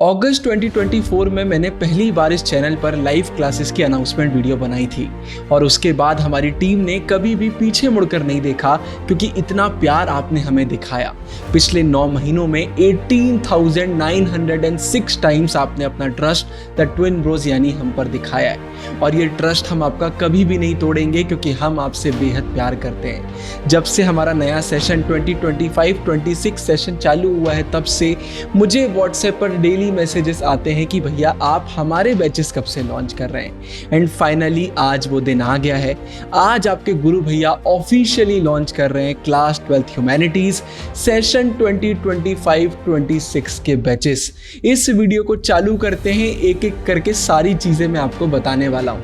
अगस्त 2024 में मैंने पहली बार इस चैनल पर लाइव क्लासेस की अनाउंसमेंट वीडियो बनाई थी और उसके बाद हमारी टीम ने कभी भी पीछे मुड़कर नहीं देखा क्योंकि इतना प्यार आपने हमें दिखाया। पिछले 9 महीनों में 18,906 टाइम्स आपने अपना ट्रस्ट द ट्विन ब्रोस यानी हम पर दिखाया है और ये ट्रस्ट हम आपका कभी भी नहीं तोड़ेंगे क्योंकि हम आपसे बेहद प्यार करते हैं। जब से हमारा नया सेशन 2025-26 सेशन चालू हुआ है तब से मुझे व्हाट्सएप पर डेली मैसेजेस आते हैं कि भैया आप हमारे बैचेस कब से लॉन्च कर रहे हैं। एंड फाइनली आज वो दिन आ गया है। आज आपके गुरु भैया ऑफिशियली लॉन्च कर रहे हैं क्लास 12th ह्यूमैनिटीज सेशन 2025-26 के बैचेस। इस वीडियो को चालू करते हैं, एक एक करके सारी चीजें मैं आपको बताने वाला हूं।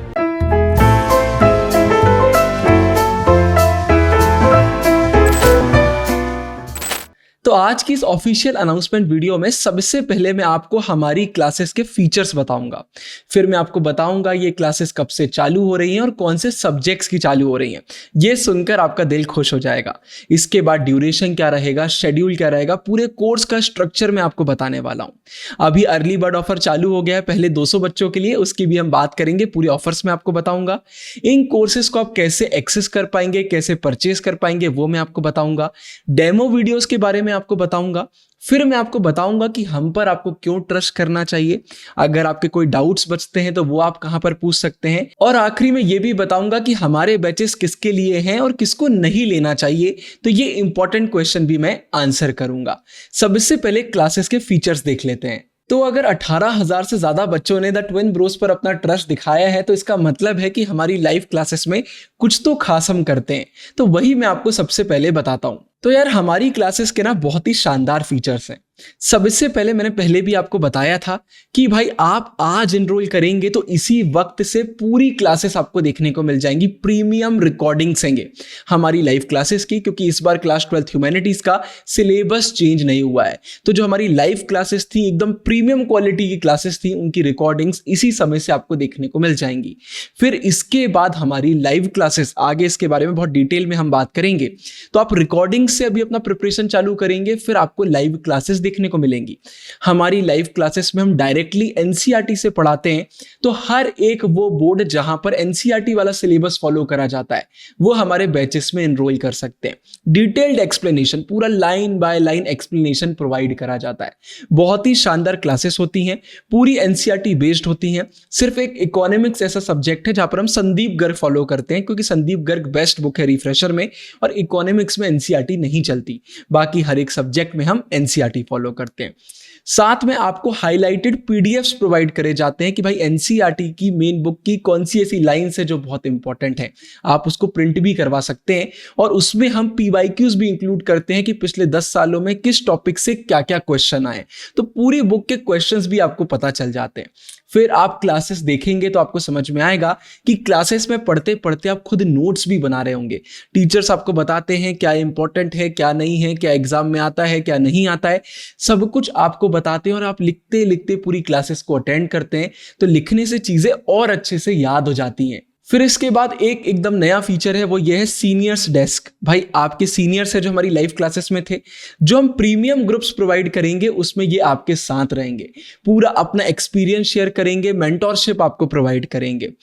तो आज की इस ऑफिशियल अनाउंसमेंट वीडियो में सबसे पहले मैं आपको हमारी क्लासेस के फीचर्स बताऊंगा, फिर मैं आपको बताऊंगा ये क्लासेस कब से चालू हो रही हैं और कौन से सब्जेक्ट्स की चालू हो रही हैं। ये सुनकर आपका दिल खुश हो जाएगा। इसके बाद ड्यूरेशन क्या रहेगा, शेड्यूल क्या रहेगा, पूरे कोर्स का स्ट्रक्चर मैं आपको बताने वाला हूँ। अभी अर्ली बर्ड ऑफर चालू हो गया है पहले 200 बच्चों के लिए, उसकी भी हम बात करेंगे। पूरी ऑफर्स में आपको बताऊंगा। इन कोर्सेज को आप कैसे एक्सेस कर पाएंगे, कैसे परचेज कर पाएंगे वो मैं आपको बताऊंगा। डेमो वीडियोस के बारे में आपको बताऊंगा। फिर मैं आपको बताऊंगा कि हम पर आपको क्यों ट्रस्ट करना चाहिए। अगर आपके कोई डाउट्स बचते हैं तो वो आप कहां पर पूछ सकते हैं। और आखिरी में ये भी बताऊंगा कि हमारे बैचेस किसके लिए हैं और किसको नहीं लेना चाहिए। तो ये इंपॉर्टेंट क्वेश्चन भी मैं आंसर करूंगा। सबसे पहले क्लासेस के फीचर्स देख लेते हैं। तो अगर 18,000 से ज्यादा बच्चों ने द ट्विन ब्रोस पर अपना ट्रस्ट दिखाया है तो इसका मतलब है कि हमारी लाइव क्लासेस में कुछ तो खास हम करते हैं। तो वही मैं आपको सबसे पहले बताता हूं। तो यार हमारी क्लासेस के ना बहुत ही शानदार फीचर्स हैं। सबसे पहले मैंने पहले भी आपको बताया था कि भाई आप आज एनरोल करेंगे तो इसी वक्त से पूरी क्लासेस आपको देखने को मिल जाएंगी। प्रीमियम रिकॉर्डिंग्स हैं हमारी लाइव क्लासेस की, क्योंकि इस बार क्लास 12th ह्यूमैनिटीज का सिलेबस चेंज नहीं हुआ है। तो जो हमारी लाइव क्लासेस थी एकदम प्रीमियम क्वालिटी की क्लासेस थी, उनकी रिकॉर्डिंग्स इसी समय से आपको देखने को मिल जाएंगी। फिर इसके बाद हमारी लाइव क्लासेस, आगे इसके बारे में बहुत डिटेल में हम बात करेंगे। तो आप रिकॉर्डिंग से अभी अपना प्रिपरेशन चालू करेंगे, फिर आपको लाइव क्लासेस देखने को मिलेंगी। हमारी लाइव क्लासेस में हम डायरेक्टली एनसीईआरटी से पढ़ाते हैं। तो हर एक वो बोर्ड जहां पर एनसीईआरटी वाला सिलेबस फॉलो करा जाता है वो हमारे बैचेस में एनरोल कर सकते हैं। डिटेल्ड एक्सप्लेनेशन, पूरा line by line explanation provide करा जाता है। बहुत ही शानदार क्लासेस होती हैं, पूरी एनसीईआरटी बेस्ड होती हैं। सिर्फ एक इकोनॉमिक्स ऐसा सब्जेक्ट है जहां पर हम संदीप गर्ग फॉलो करते हैं, क्योंकि संदीप गर्ग बेस्ट बुक है रिफ्रेशर में, और इकोनॉमिक्स में एनसीईआरटी नहीं चलती। बाकी हर एक सब्जेक्ट में हम एनसीईआरटी फॉलो करते हैं। साथ में आपको हाईलाइटेड पीडीएफ्स प्रोवाइड करे जाते हैं कि भाई एनसीईआरटी की मेन बुक की कौन सी ऐसी लाइंस है जो बहुत इंपॉर्टेंट है, आप उसको प्रिंट भी करवा सकते हैं। और उसमें हम पीवाईक्यूज भी इंक्लूड करते हैं कि पिछले 10 सालों में किस टॉपिक से क्या क्या क्वेश्चन आए, तो पूरी बुक के क्वेश्चंस भी आपको पता चल जाते हैं। फिर आप क्लासेस देखेंगे तो आपको समझ में आएगा कि क्लासेस में पढ़ते पढ़ते आप खुद नोट्स भी बना रहे होंगे। टीचर्स आपको बताते हैं क्या इंपॉर्टेंट है, क्या नहीं है, क्या एग्जाम में आता है, क्या नहीं आता है, सब कुछ आपको बताते हैं। और आप लिखते लिखते पूरी क्लासेस को अटेंड करते हैं तो लिखने से चीजें और अच्छे से याद हो जाती हैं। फिर इसके बाद एक एकदम नया फीचर है, वो ये है सीनियर्स डेस्क। भाई आपके सीनियर्स है जो हमारी लाइव क्लासेस में थे, जो हम प्रीमियम ग्रुप्स प्रोवाइड करेंगे उसमें ये आपके साथ रहेंगे, पूरा अपना एक्सपीरियंस शेयर करेंगे, मेंटोरशिप आपको प्रोवाइड करेंगे।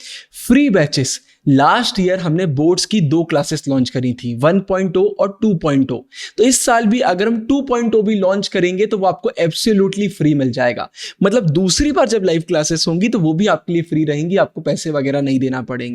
फ्री बैचेस, लास्ट ईयर हमने बोर्ड्स की 2 क्लासेस लॉन्च करी थी, 1.0 और 2.0। तो इस साल भी अगर हम 2.0 भी लॉन्च करेंगे तो वो आपको एब्सोल्युटली फ्री मिल जाएगा। मतलब दूसरी बार जब लाइव क्लासेस होंगी तो वो भी आपके लिए फ्री रहेंगी, आपको पैसे वगैरह नहीं देना पड़ेंगे।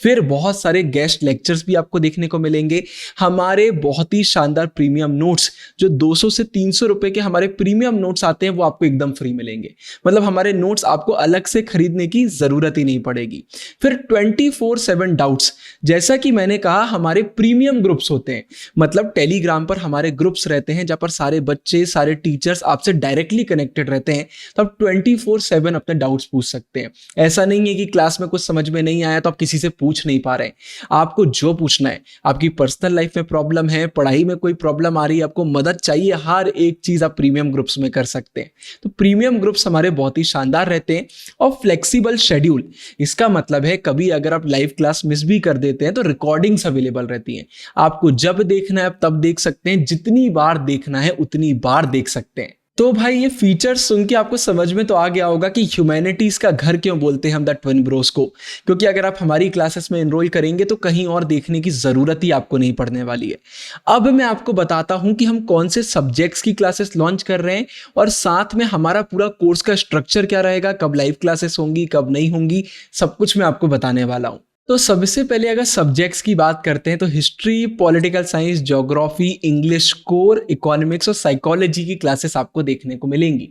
फिर बहुत सारे गेस्ट लेक्चर्स भी आपको देखने को मिलेंगे। हमारे बहुत ही शानदार प्रीमियम नोट्स, जो 200 से 300 रुपए के हमारे प्रीमियम नोट्स आते हैं, वो आपको एकदम फ्री मिलेंगे। मतलब हमारे नोट्स आपको अलग से खरीदने की जरूरत ही नहीं पड़ेगी। फिर 24/7 डाउट्स, जैसा कि मैंने कहा हमारे प्रीमियम ग्रुप्स होते हैं, मतलब टेलीग्राम पर हमारे ग्रुप्स रहते हैं जहां पर सारे बच्चे, सारे टीचर्स आपसे डायरेक्टली कनेक्टेड रहते हैं। तो आप 24/7 अपने डाउट्स पूछ सकते हैं। ऐसा नहीं है कि क्लास में कुछ समझ में नहीं आया तो आप किसी से पूछ नहीं पा रहे हैं। आपको जो पूछना है, आपकी पर्सनल लाइफ में प्रॉब्लम है, पढ़ाई में कोई प्रॉब्लम आ रही है, आपको मदद चाहिए, हर एक चीज आप प्रीमियम ग्रुप्स में कर सकते हैं। तो प्रीमियम ग्रुप्स हमारे बहुत ही शानदार रहते हैं। और फ्लेक्सिबल शेड्यूल, इसका मतलब है कभी अगर आप लाइव क्लास मिस भी कर देते हैं तो रिकॉर्डिंग्स अवेलेबल रहती हैं। आपको जब देखना है आप तब देख सकते हैं, जितनी बार देखना है उतनी बार देख सकते हैं। तो भाई ये फीचर्स सुन के आपको समझ में तो आ गया होगा कि ह्यूमैनिटीज का घर क्यों बोलते हैं हम द ट्विन ब्रोस को, क्योंकि अगर आप हमारी क्लासेस में एनरोल करेंगे तो कहीं और देखने की जरूरत ही आपको नहीं पड़ने वाली है। अब मैं आपको बताता हूं कि हम कौन से सब्जेक्ट्स की क्लासेस लॉन्च कर रहे हैं और साथ में हमारा पूरा कोर्स का स्ट्रक्चर क्या रहेगा, कब लाइव क्लासेस होंगी कब नहीं होंगी, सब कुछ मैं आपको बताने वाला हूं। तो सबसे पहले अगर सब्जेक्ट्स की बात करते हैं तो history, political science, geography, English, core, economics और साइकोलॉजी की क्लासेस आपको देखने को मिलेंगी।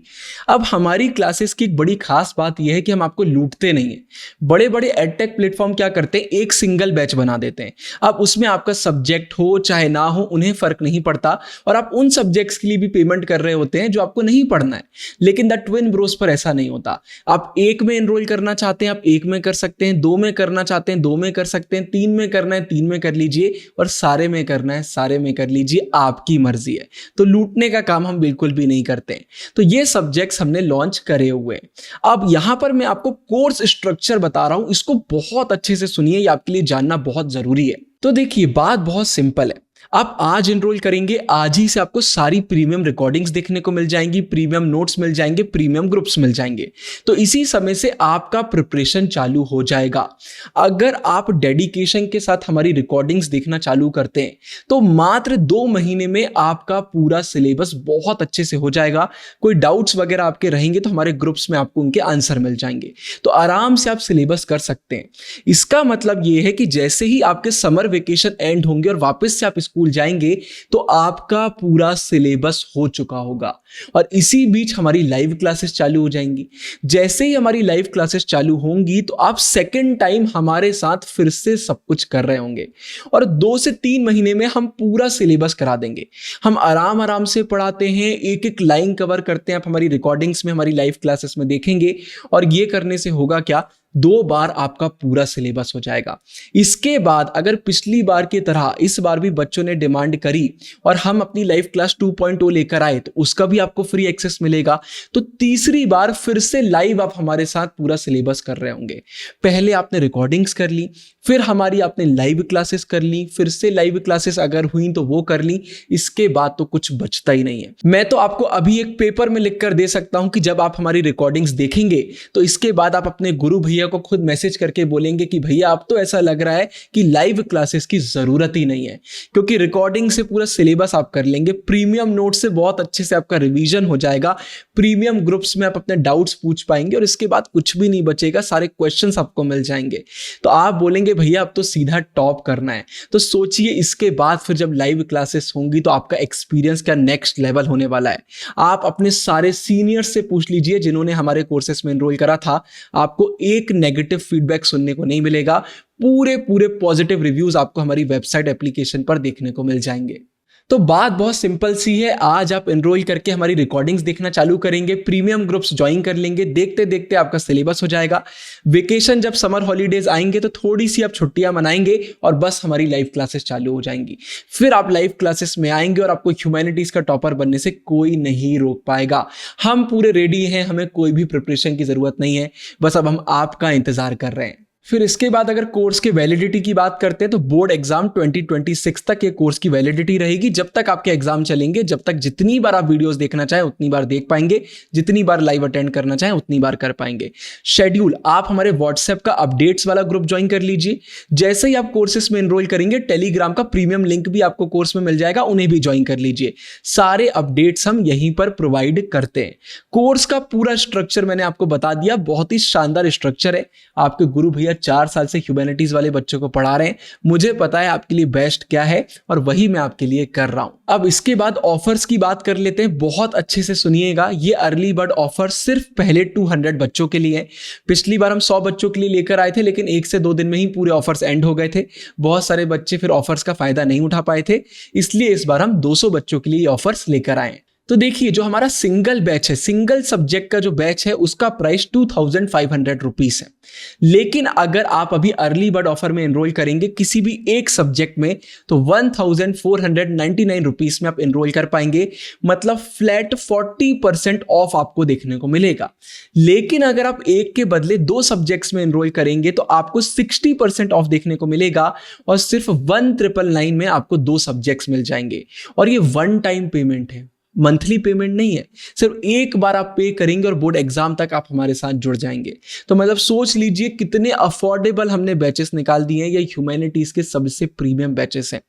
अब हमारी क्लासेस की एक बड़ी खास बात यह है कि हम आपको लूटते नहीं हैं। बड़े बड़े एडटेक प्लेटफॉर्म क्या करते हैं, एक सिंगल बैच बना देते हैं। अब उसमें आपका सब्जेक्ट हो चाहे ना हो उन्हें फर्क नहीं पड़ता और आप उन सब्जेक्ट्स के लिए भी पेमेंट कर रहे होते हैं जो आपको नहीं पढ़ना है। लेकिन द ट्विन ब्रोस पर ऐसा नहीं होता। आप एक में एनरोल करना चाहते हैं आप एक में कर सकते हैं, दो में करना चाहते हैं दो में कर सकते हैं, तीन में करना है तीन में कर लीजिए और सारे में करना है सारे में कर लीजिए, आपकी मर्जी है। तो लूटने का काम हम बिल्कुल भी नहीं करते हैं। तो ये सब्जेक्ट्स हमने लॉन्च करे हुए हैं। अब यहां पर मैं आपको कोर्स स्ट्रक्चर बता रहा हूं, इसको बहुत अच्छे से सुनिए, ये आपके लिए जानना बहुत जरूरी है। तो देखिए बात बहुत सिंपल है। आप आज एनरोल करेंगे, आज ही से आपको सारी प्रीमियम रिकॉर्डिंग्स देखने को मिल जाएंगी, प्रीमियम नोट्स मिल जाएंगे, प्रीमियम ग्रुप्स मिल जाएंगे। तो इसी समय से आपका प्रिपरेशन चालू हो जाएगा। अगर आप डेडिकेशन के साथ हमारी रिकॉर्डिंग्स देखना चालू करते हैं तो मात्र 2 महीने में आपका पूरा सिलेबस बहुत अच्छे से हो जाएगा। कोई डाउट्स वगैरह आपके रहेंगे तो हमारे ग्रुप्स में आपको उनके आंसर मिल जाएंगे। तो आराम से आप सिलेबस कर सकते हैं। इसका मतलब यह है कि जैसे ही आपके समर वेकेशन एंड होंगे और वापस से आप स्कूल जाएंगे तो आपका पूरा सिलेबस हो चुका होगा। और इसी बीच हमारी लाइव क्लासेस चालू हो जाएंगी। जैसे ही हमारी लाइव क्लासेस चालू होंगी तो आप सेकंड टाइम हमारे साथ फिर से सब कुछ कर रहे होंगे और 2 से 3 महीने में हम पूरा सिलेबस करा देंगे। हम आराम आराम से पढ़ाते हैं, एक एक लाइन कवर करते हैं। आप हमारी रिकॉर्डिंग्स में हमारी लाइव क्लासेस में देखेंगे और ये करने से होगा क्या, 2 बार आपका पूरा सिलेबस हो जाएगा। इसके बाद अगर पिछली बार की तरह इस बार भी बच्चों ने डिमांड करी और हम अपनी लाइव क्लास 2.0 लेकर आए तो उसका भी आपको फ्री एक्सेस मिलेगा। तो तीसरी बार फिर से लाइव आप हमारे साथ पूरा सिलेबस कर रहे होंगे। पहले आपने रिकॉर्डिंग्स कर ली, फिर हमारी आपने लाइव क्लासेस कर ली, फिर से लाइव क्लासेस अगर हुई तो वो कर ली। इसके बाद तो कुछ बचता ही नहीं है। मैं तो आपको अभी एक पेपर में लिख कर दे सकता हूं कि जब आप हमारी रिकॉर्डिंग्स देखेंगे तो इसके बाद आप अपने गुरु भैया को खुद मैसेज करके बोलेंगे कि भैया अब तो ऐसा लग रहा है कि लाइव क्लासेस की जरूरत ही नहीं है, क्योंकि रिकॉर्डिंग से पूरा सिलेबस आप कर लेंगे। प्रीमियम नोट से बहुत अच्छे से आपका रिवीजन हो जाएगा। प्रीमियम ग्रुप्स में आप अपने डाउट्स पूछ पाएंगे और इसके बाद कुछ भी नहीं बचेगा, सारे क्वेश्चंस आपको मिल जाएंगे। तो आप बोलेंगे भैया अब तो सीधा टॉप करना है। तो सोचिए इसके बाद फिर जब लाइव क्लासेस होंगी तो आपका एक्सपीरियंस का नेक्स्ट लेवल होने वाला है। आप अपने सारे सीनियर्स से पूछ लीजिए जिन्होंने हमारे कोर्सेस में एनरोल करा था, आपको एक नेगेटिव फीडबैक सुनने को नहीं मिलेगा। पूरे पूरे पॉजिटिव रिव्यूज आपको हमारी वेबसाइट एप्लीकेशन पर देखने को मिल जाएंगे। तो बात बहुत सिंपल सी है, आज आप एनरोल करके हमारी रिकॉर्डिंग्स देखना चालू करेंगे, प्रीमियम ग्रुप्स ज्वाइन कर लेंगे, देखते देखते आपका सिलेबस हो जाएगा। वेकेशन जब समर हॉलीडेज आएंगे तो थोड़ी सी आप छुट्टियां मनाएंगे और बस हमारी लाइव क्लासेस चालू हो जाएंगी। फिर आप लाइव क्लासेस में आएंगे और आपको ह्यूमैनिटीज का टॉपर बनने से कोई नहीं रोक पाएगा। हम पूरे रेडी हैं, हमें कोई भी प्रिपरेशन की जरूरत नहीं है, बस अब हम आपका इंतजार कर रहे हैं। फिर इसके बाद अगर कोर्स की वैलिडिटी की बात करते हैं तो बोर्ड एग्जाम 2026 तक ये कोर्स की वैलिडिटी रहेगी। जब तक आपके एग्जाम चलेंगे, जब तक जितनी बार आप वीडियोस देखना चाहें उतनी बार देख पाएंगे, जितनी बार लाइव अटेंड करना चाहें उतनी बार कर पाएंगे। शेड्यूल, आप हमारे व्हाट्सएप का अपडेट्स वाला ग्रुप ज्वाइन कर लीजिए। जैसे ही आप कोर्सेस में एनरोल करेंगे टेलीग्राम का प्रीमियम लिंक भी आपको कोर्स में मिल जाएगा, उन्हें भी ज्वाइन कर लीजिए। सारे अपडेट्स हम यहीं पर प्रोवाइड करते हैं। कोर्स का पूरा स्ट्रक्चर मैंने आपको बता दिया, बहुत ही शानदार स्ट्रक्चर है। आपके गुरु भैया 4 साल से ह्यूमैनिटीज वाले बच्चों को पढ़ा रहे हैं। मुझे पता है आपके लिए बेस्ट क्या है और वही मैं आपके लिए कर रहा हूं। अब इसके बाद ऑफर्स की बात कर लेते हैं। बहुत अच्छे से सुनिएगा, ये अर्ली बर्ड ऑफर सिर्फ पहले 200 बच्चों के लिए है। पिछली बार हम 100 बच्चों के लिए लेकर आए थे, लेकिन 1 से 2 दिन में ही पूरे ऑफर्स एंड हो गए थे। बहुत सारे बच्चे फिर ऑफर्स का फायदा नहीं उठा पाए थे, इसलिए इस बार हम 200 बच्चों के लिए ऑफर्स लेकर आए। तो देखिए जो हमारा सिंगल बैच है, सिंगल सब्जेक्ट का जो बैच है उसका प्राइस 2500 रुपीस है। लेकिन अगर आप अभी अर्ली बर्ड ऑफर में एनरोल करेंगे किसी भी एक सब्जेक्ट में तो 1499 रुपीस में आप एनरोल कर पाएंगे। मतलब फ्लैट 40% ऑफ आपको देखने को मिलेगा। लेकिन अगर आप एक के बदले 2 सब्जेक्ट्स में एनरोल करेंगे तो आपको 60% ऑफ देखने को मिलेगा और सिर्फ 1999 में आपको 2 सब्जेक्ट्स मिल जाएंगे। और ये वन टाइम पेमेंट है, मंथली पेमेंट नहीं है, सिर्फ एक बार आप पे करेंगे और बोर्ड एग्जाम तक आप हमारे साथ जुड़ जाएंगे। तो मतलब सोच लीजिए कितने अफोर्डेबल हमने बैचेस निकाल दिए हैं। ये ह्यूमैनिटीज के सबसे प्रीमियम बैचेस हैं।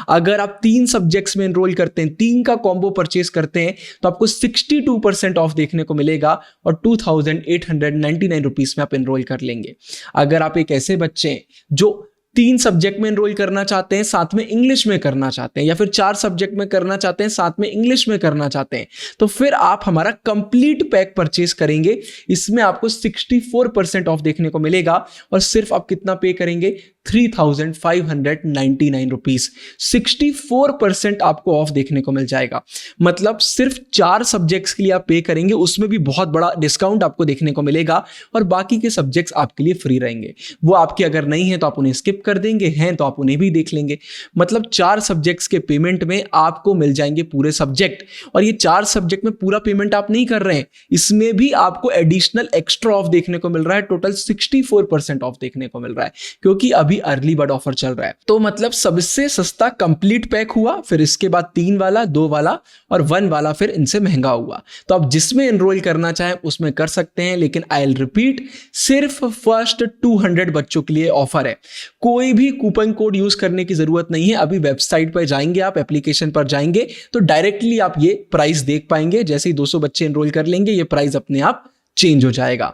अगर आप 3 सब्जेक्ट्स में एनरोल करते हैं, 3 का कॉम्बो परचेस करते हैं, तो आपको 62% ऑफ देखने को मिलेगा और 2899 रुपीज में आप एनरोल कर लेंगे। अगर आप एक ऐसे बच्चे हैं जो 3 सब्जेक्ट में एनरोल करना चाहते हैं, साथ में इंग्लिश में करना चाहते हैं, या फिर 4 सब्जेक्ट में करना चाहते हैं, साथ में इंग्लिश में करना चाहते हैं, तो फिर आप हमारा कंप्लीट पैक परचेस करेंगे। इसमें आपको 64% ऑफ देखने को मिलेगा और सिर्फ आप कितना पे करेंगे, 3599 रुपीज। 64% आपको ऑफ देखने को मिल जाएगा। मतलब सिर्फ 4 सब्जेक्ट्स के लिए आप पे करेंगे, उसमें भी बहुत बड़ा डिस्काउंट आपको देखने को मिलेगा और बाकी के सब्जेक्ट्स आपके लिए फ्री रहेंगे। वो आपके अगर नहीं है तो आप उन्हें स्किप कर देंगे, हैं तो आप उन्हें भी देख लेंगे। मतलब 4 सब्जेक्ट्स के पेमेंट में आपको मिल जाएंगे पूरे सब्जेक्ट। और ये 4 सब्जेक्ट में पूरा पेमेंट आप नहीं कर रहे हैं, इसमें भी आपको एडिशनल एक्स्ट्रा ऑफ देखने को मिल रहा है। टोटल 64% ऑफ देखने को मिल रहा है, क्योंकि अभी अर्ली बर्ड ऑफर चल रहा है। तो मतलब सबसे सस्ता कंप्लीट पैक हुआ, फिर इसके बाद 3 वाला, 2 वाला और 1 वाला फिर इनसे महंगा हुआ। तो आप जिसमें एनरोल करना चाहें उसमें कर सकते हैं, लेकिन आई विल रिपीट, सिर्फ फर्स्ट 200 बच्चों के लिए ऑफर है। कोई भी कूपन कोड यूज करने की जरूरत नहीं है। अभी वेबसाइट पर जाएंगे, आप एप्लीकेशन पर जाएंगे तो डायरेक्टली आप ये प्राइस देख पाएंगे। जैसे ही 200 बच्चे एनरोल कर लेंगे, ये प्राइस अपने आप चेंज हो जाएगा।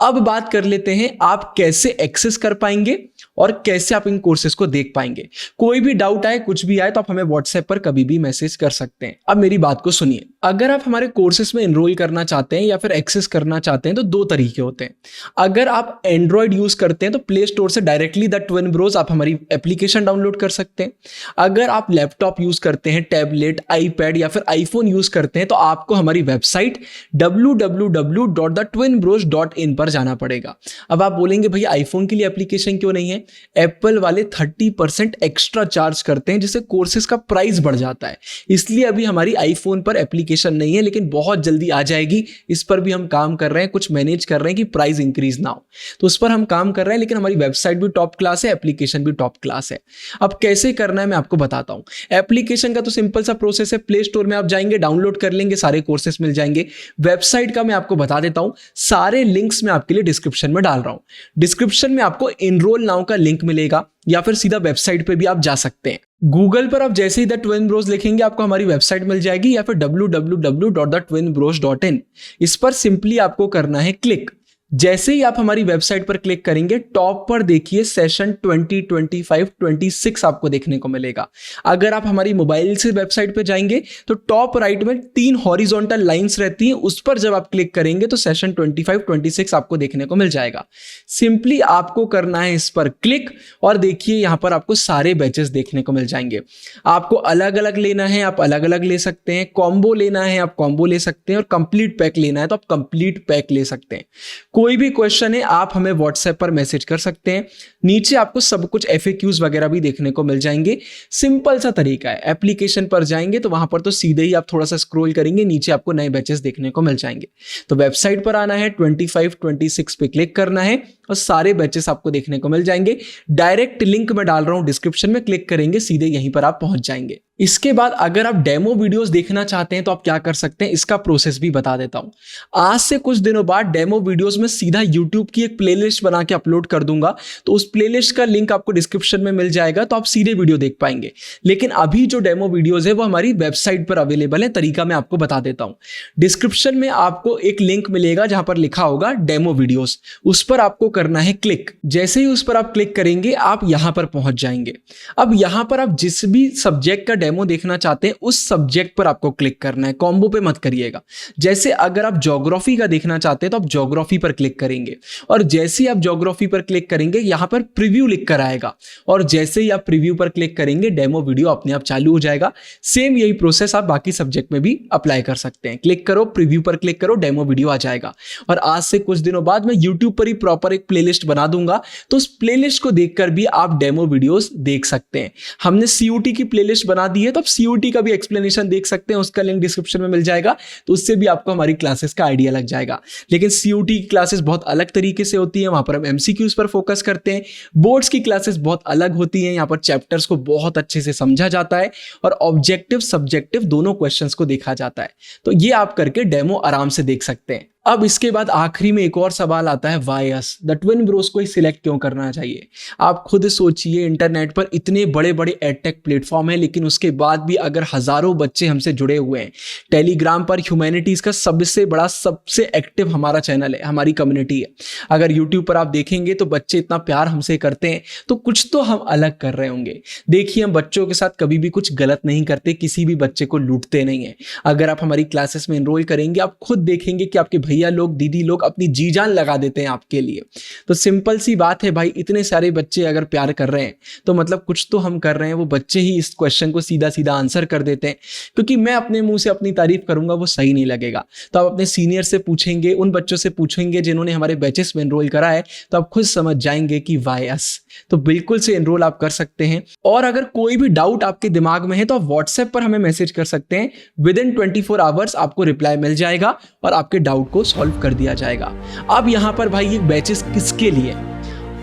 अब बात कर लेते हैं आप कैसे एक्सेस कर पाएंगे और कैसे आप इन कोर्सेज को देख पाएंगे। कोई भी डाउट आए, कुछ भी आए, तो आप हमें व्हाट्सएप पर कभी भी मैसेज कर सकते हैं। अब मेरी बात को सुनिए, अगर आप हमारे कोर्सेज में एनरोल करना चाहते हैं या फिर एक्सेस करना चाहते हैं तो 2 तरीके होते हैं। अगर आप एंड्रॉइड यूज करते हैं तो प्ले स्टोर से डायरेक्टली द ट्विन ब्रोज आप हमारी एप्लीकेशन डाउनलोड कर सकते हैं। अगर आप लैपटॉप यूज करते हैं, टैबलेट, आईपैड या फिर आईफोन यूज करते हैं, तो आपको हमारी वेबसाइट www.thetwinbros.in पर जाना पड़ेगा। अब आप बोलेंगे भैया आईफोन के लिए एप्लीकेशन क्यों नहीं है? एप्पल वाले 30% एक्स्ट्रा चार्ज करते हैं, जिससे कोर्सेज का प्राइस बढ़ जाता है। इसलिए अभी हमारी आईफोन पर एप्लीकेशन नहीं है, लेकिन बहुत जल्दी आ जाएगी। इस पर भी हम काम कर रहे हैं, कुछ मैनेज कर रहे हैं कि प्राइस इंक्रीज ना हो, तो उस पर हम काम कर रहे हैं। लेकिन हमारी वेबसाइट भी टॉप क्लास है, एप्लीकेशन भी टॉप क्लास है। अब कैसे करना है मैं आपको बताता हूं। एप्लीकेशन का तो सिंपल सा प्रोसेस है, प्ले स्टोर में आप जाएंगे, डाउनलोड कर लेंगे, सारे कोर्सेज मिल जाएंगे। वेबसाइट का मैं आपको बता देता हूं, सारे लिंक्स मैं आपके लिए डिस्क्रिप्शन में डाल रहा हूं। डिस्क्रिप्शन में आपको एनरोल नाउ का लिंक मिलेगा, या फिर सीधा वेबसाइट पे भी आप जा सकते हैं। गूगल पर आप जैसे ही द ट्विन ब्रोज लिखेंगे, आपको हमारी वेबसाइट मिल जाएगी, या फिर www.thetwinbros.in। इस पर सिंपली आपको करना है क्लिक। जैसे ही आप हमारी वेबसाइट पर क्लिक करेंगे, टॉप पर देखिए सेशन 2025-26 आपको देखने को मिलेगा। अगर आप हमारी मोबाइल से वेबसाइट पर जाएंगे तो टॉप राइट में 3 हॉरिजॉन्टल लाइंस रहती हैं, उस पर जब आप क्लिक करेंगे तो सेशन 25-26 आपको देखने को मिल जाएगा। सिंपली आपको करना है इस पर क्लिक और देखिए यहां पर आपको सारे बैचेस देखने को मिल जाएंगे। आपको अलग अलग लेना है, आप अलग अलग ले सकते हैं। कॉम्बो लेना है, आप कॉम्बो ले सकते हैं। और कंप्लीट पैक लेना है तो आप कंप्लीट पैक ले सकते हैं। कोई भी क्वेश्चन है आप हमें व्हाट्सएप पर मैसेज कर सकते हैं। नीचे आपको सब कुछ FAQs वगैरह भी देखने को मिल जाएंगे। सिंपल सा तरीका है, एप्लीकेशन पर जाएंगे तो वहां पर तो सीधे ही आप थोड़ा सा स्क्रॉल करेंगे, नीचे आपको नए बैचेस देखने को मिल जाएंगे। तो वेबसाइट पर आना है, 25-26 पे क्लिक करना है और सारे बैचेस आपको देखने को मिल जाएंगे। डायरेक्ट लिंक मैं डाल रहा हूं डिस्क्रिप्शन में, क्लिक करेंगे सीधे यहीं पर आप पहुंच जाएंगे। इसके बाद अगर आप डेमो वीडियोस देखना चाहते हैं तो आप क्या कर सकते हैं, इसका प्रोसेस भी बता देता हूं। आज से कुछ दिनों बाद डेमो वीडियोस में सीधा YouTube की एक प्लेलिस्ट बना के अपलोड कर दूंगा, तो उस प्लेलिस्ट का लिंक आपको डिस्क्रिप्शन में मिल जाएगा, तो आप सीधे वीडियो देख पाएंगे। लेकिन अभी जो डेमो वीडियोस है वो हमारी वेबसाइट पर अवेलेबल है। तरीका मैं आपको बता देता हूं। डिस्क्रिप्शन में आपको एक लिंक मिलेगा जहां पर लिखा होगा डेमो वीडियोस, उस पर आपको करना है क्लिक। जैसे ही उस पर आप क्लिक करेंगे आप यहां पर पहुंच जाएंगे। अब यहां पर आप जिस भी सब्जेक्ट का डेमो देखना चाहते हैं उस सब्जेक्ट पर आपको क्लिक करना है, कॉम्बो पे मत करिएगा। जैसे अगर आप ज्योग्राफी का देखना चाहते हैं तो आप ज्योग्राफी पर क्लिक करेंगे, और जैसे ही आप ज्योग्राफी पर क्लिक करेंगे यहां पर प्रीव्यू लिख कर आएगा, और जैसे ही आप प्रीव्यू पर क्लिक करेंगे डेमो वीडियो अपने आप चालू हो जाएगा। सेम यही प्रोसेस आप बाकी सब्जेक्ट में भी अप्लाई कर सकते हैं। क्लिक करो, प्रीव्यू पर क्लिक करो, डेमो वीडियो आ जाएगा। और आज से कुछ दिनों बाद मैं यूट्यूब पर ही प्रॉपर एक प्लेलिस्ट बना दूंगा, तो उस प्लेलिस्ट को देखकर भी आप डेमो वीडियोस देख सकते हैं। हमने CUT की प्लेलिस्ट बना दी है, तो आप COT का भी एक्सप्लेनेशन देख सकते हैं, उसका लिंक डिस्क्रिप्शन में मिल जाएगा, तो उससे भी आपको हमारी क्लासेस का आइडिया लग जाएगा। लेकिन COT की क्लासेस बहुत अलग तरीके से होती है, वहां पर हम MCQs पर फोकस करते हैं। बोर्ड्स की क्लासेस बहुत अलग होती हैं, यहाँ पर चैप्टर्स को बहुत अच्छे से समझा जाता है और ऑब्जेक्टिव सब्जेक्टिव दोनों क्वेश्चंस को देखा जाता है। तो ये आप करके डेमो आराम से देख सकते हैं। अब इसके बाद आखिरी में एक और सवाल आता है, why us, the twin bros को ही सिलेक्ट क्यों करना चाहिए? आप खुद सोचिए, इंटरनेट पर इतने बड़े बड़े एडटेक प्लेटफॉर्म हैं, लेकिन उसके बाद भी अगर हजारों बच्चे हमसे जुड़े हुए हैं। टेलीग्राम पर ह्यूमैनिटीज का सबसे बड़ा, सबसे एक्टिव हमारा चैनल है, हमारी कम्युनिटी है। अगर यूट्यूब पर आप देखेंगे तो बच्चे इतना प्यार हमसे करते हैं, तो कुछ तो हम अलग कर रहे होंगे। देखिए, हम बच्चों के साथ कभी भी कुछ गलत नहीं करते, किसी भी बच्चे को लूटते नहीं है। अगर आप हमारी क्लासेस में एनरोल करेंगे, आप खुद देखेंगे कि आपके भैया लोग, दीदी लोग अपनी जी जान लगा देते हैं आपके लिए। तो सिंपल सी बात है भाई, इतने सारे बच्चे अगर प्यार कर रहे हैं तो मतलब कुछ तो हम कर रहे हैं। वो बच्चे ही इस क्वेश्चन को सीधा सीधा आंसर कर देते हैं, क्योंकि मैं अपने मुंह से अपनी तारीफ करूंगा वो सही नहीं लगेगा। तो आप अपने सीनियर से पूछेंगे, उन बच्चों से पूछेंगे जिन्होंने हमारे बैचेस में एनरोल करा है, तो आप खुद समझ जाएंगे कि वाई अस। तो बिल्कुल से एनरोल आप कर सकते हैं। और अगर कोई भी डाउट आपके दिमाग में है तो आप व्हाट्सएप पर हमें मैसेज कर सकते हैं। विदिन 24 आवर्स आपको रिप्लाई मिल जाएगा और आपके डाउट को सॉल्व कर दिया जाएगा। अब यहां पर भाई ये बैचेस किसके लिए?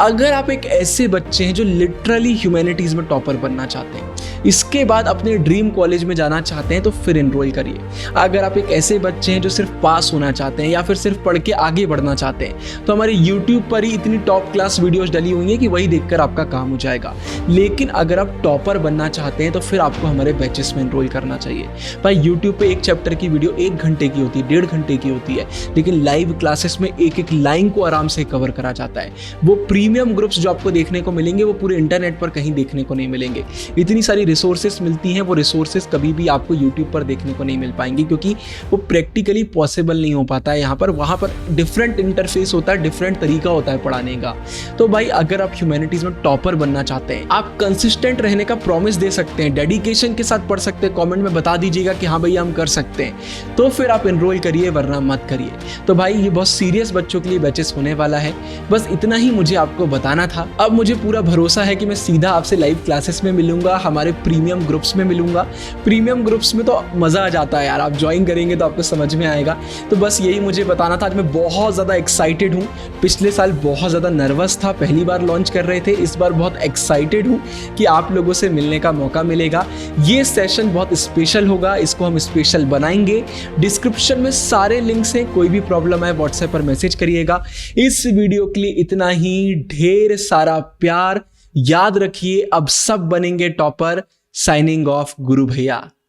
अगर आप एक ऐसे बच्चे हैं जो लिटरली ह्यूमैनिटीज में टॉपर बनना चाहते हैं, इसके बाद अपने ड्रीम कॉलेज में जाना चाहते हैं, तो फिर एनरोल करिए। अगर आप एक ऐसे बच्चे हैं जो सिर्फ पास होना चाहते हैं या फिर सिर्फ पढ़ के आगे बढ़ना चाहते हैं, तो हमारे यूट्यूब पर ही इतनी टॉप क्लास वीडियोस डली हुई हैं कि वही देखकर आपका काम हो जाएगा। लेकिन अगर आप टॉपर बनना चाहते हैं तो फिर आपको हमारे बैचेस में एनरोल करना चाहिए। भाई यूट्यूब पे एक चैप्टर की वीडियो 1 घंटे की होती है, 1.5 घंटे की होती है, लेकिन लाइव क्लासेस में एक एक लाइन को आराम से कवर करा जाता है। वो प्रीमियम ग्रुप्स जो आपको देखने को मिलेंगे वो पूरे इंटरनेट पर कहीं देखने को नहीं मिलेंगे। इतनी सारी रिसोर्सेस मिलती हैं, वो रिसोर्सेस कभी भी आपको यूट्यूब पर देखने को नहीं मिल पाएंगी, क्योंकि वो प्रैक्टिकली पॉसिबल नहीं हो पाता है। यहाँ पर वहाँ पर डिफरेंट इंटरफेस होता है, डिफरेंट तरीका होता है पढ़ाने का। तो भाई अगर आप ह्यूमैनिटीज में टॉपर बनना चाहते हैं, आप कंसिस्टेंट रहने का प्रॉमिस दे सकते हैं, डेडिकेशन के साथ पढ़ सकते हैं, कॉमेंट में बता दीजिएगा कि हाँ भैया हम कर सकते हैं, तो फिर आप एनरोल करिए, वरना मत करिए। तो भाई ये बहुत सीरियस बच्चों के लिए बैचेस होने वाला है। बस इतना ही मुझे आपको बताना था। अब मुझे पूरा भरोसा है कि मैं सीधा आपसे लाइव क्लासेस में मिलूंगा, हमारे प्रीमियम ग्रुप्स में मिलूंगा। प्रीमियम ग्रुप्स में तो मजा आ जाता है यार, आप ज्वाइन करेंगे तो आपको समझ में आएगा। तो बस यही मुझे बताना था। आज मैं बहुत ज़्यादा एक्साइटेड हूँ। पिछले साल बहुत ज़्यादा नर्वस था, पहली बार लॉन्च कर रहे थे। इस बार बहुत एक्साइटेड हूँ कि आप लोगों से मिलने का मौका मिलेगा। ये सेशन बहुत स्पेशल होगा, इसको हम स्पेशल बनाएंगे। डिस्क्रिप्शन में सारे लिंक्स हैं, कोई भी प्रॉब्लम है व्हाट्सएप पर मैसेज करिएगा। इस वीडियो के लिए इतना ही, ढेर सारा प्यार। याद रखिए, अब सब बनेंगे टॉपर। साइनिंग ऑफ, गुरु भैया।